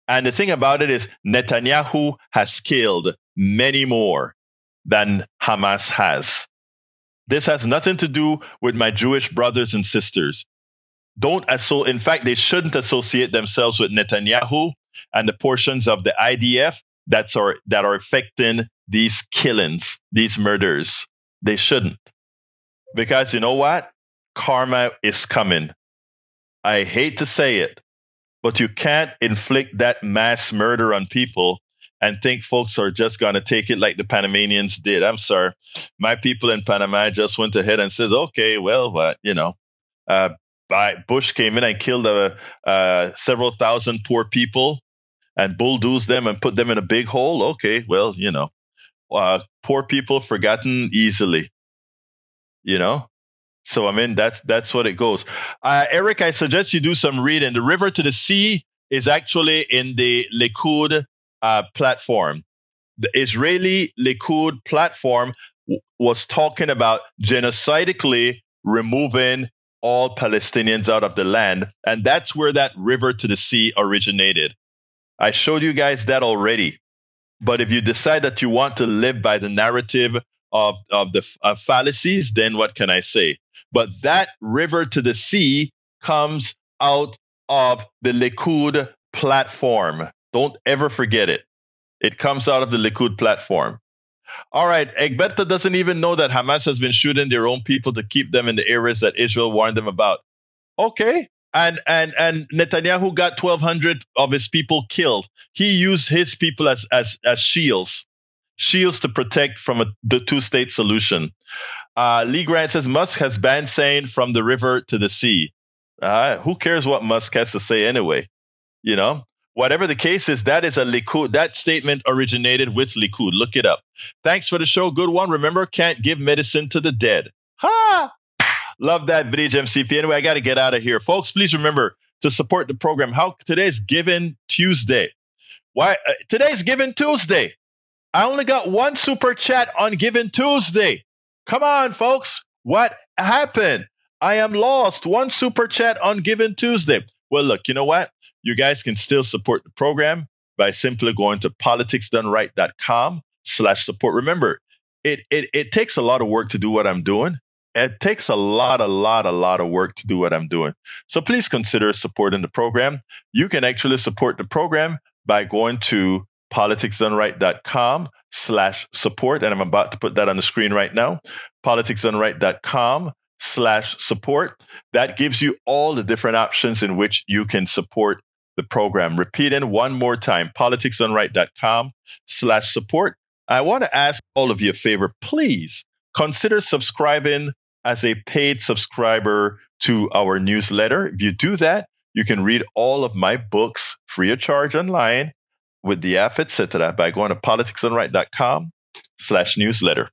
And the thing about it is Netanyahu has killed many more than Hamas has. This has nothing to do with my Jewish brothers and sisters. In fact, they shouldn't associate themselves with Netanyahu and the portions of the IDF that are affecting these killings, these murders. They shouldn't. Because you know what? Karma is coming. I hate to say it, but you can't inflict that mass murder on people and think folks are just going to take it like the Panamanians did. I'm sorry. My people in Panama just went ahead and said, okay, Bush came in and killed several thousand poor people and bulldozed them and put them in a big hole. Okay, poor people forgotten easily, So, that's what it goes. Eric, I suggest you do some reading. The River to the Sea is actually in the Likud platform. The Israeli Likud platform was talking about genocidically removing all Palestinians out of the land. And that's where that river to the sea originated. I showed you guys that already. But if you decide that you want to live by the narrative of the fallacies, then what can I say? But that river to the sea comes out of the Likud platform. Don't ever forget it. It comes out of the Likud platform. All right, Egberto doesn't even know that Hamas has been shooting their own people to keep them in the areas that Israel warned them about. Okay, and Netanyahu got 1,200 of his people killed. He used his people as shields to protect from the two-state solution. Lee Grant says Musk has banned saying from the river to the sea. Who cares what Musk has to say anyway? You know, whatever the case is, that is a Likud. That statement originated with Likud. Look it up. Thanks for the show. Good one. Remember, can't give medicine to the dead. Ha! Love that, Bridge MCP. Anyway, I got to get out of here. Folks, please remember to support the program. Today's Giving Tuesday. Why? Today's Giving Tuesday. I only got one super chat on Giving Tuesday. Come on, folks. What happened? I am lost. One super chat on Giving Tuesday. Well, look, you know what? You guys can still support the program by simply going to politicsdoneright.com/support. Remember, it takes a lot of work to do what I'm doing. It takes a lot of work to do what I'm doing. So please consider supporting the program. You can actually support the program by going to politicsdoneright.com/support. And I'm about to put that on the screen right now. politicsdoneright.com/support. That gives you all the different options in which you can support the program. Repeating one more time, politicsdoneright.com/support. I want to ask all of you a favor. Please consider subscribing as a paid subscriber to our newsletter. If you do that, you can read all of my books free of charge online with the app, etc. by going to politicsdoneright.com/newsletter.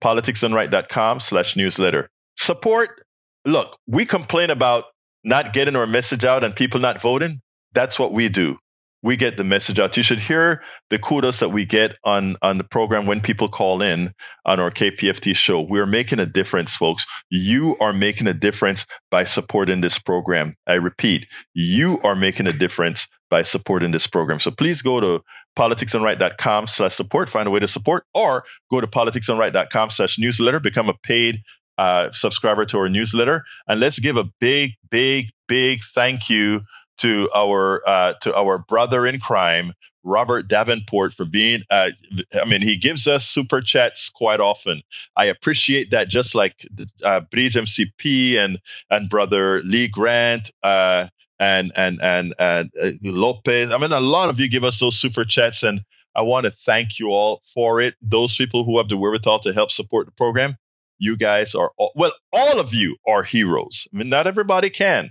politicsdoneright.com/newsletter. Support. Look, we complain about not getting our message out and people not voting. That's what we do. We get the message out. You should hear the kudos that we get on the program when people call in on our KPFT show. We're making a difference, folks. You are making a difference by supporting this program. I repeat, you are making a difference by supporting this program. So please go to politicsdoneright.com/support, find a way to support, or go to politicsdoneright.com/newsletter, become a paid subscriber to our newsletter. And let's give a big thank you to our brother in crime, Robert Davenport, for being, he gives us super chats quite often. I appreciate that, just like Bridge MCP and brother Lee Grant, and Lopez. A lot of you give us those super chats, and I want to thank you all for it. Those people who have the wherewithal to help support the program, you guys are, all of you are heroes. Not everybody can.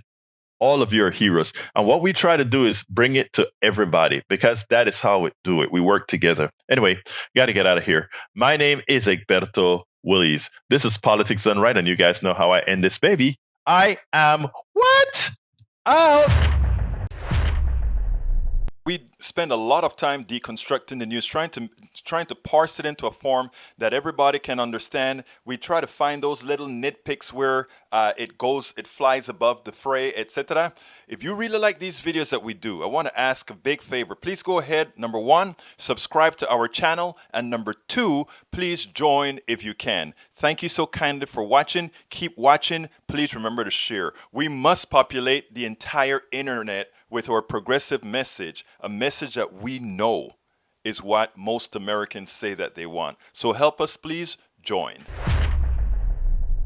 All of you are heroes. And what we try to do is bring it to everybody, because that is how we do it. We work together. Anyway, got to get out of here. My name is Egberto Willies. This is Politics Done Right, and you guys know how I end this baby. I am out. We spend a lot of time deconstructing the news, trying to parse it into a form that everybody can understand. We try to find those little nitpicks where it flies above the fray, etc. If you really like these videos that we do, I want to ask a big favor. Please go ahead. Number 1, subscribe to our channel. And number 2, please join if you can. Thank you so kindly for watching. Keep watching. Please remember to share. We must populate the entire internet with our progressive message, a message that we know is what most Americans say that they want. So help us, please join.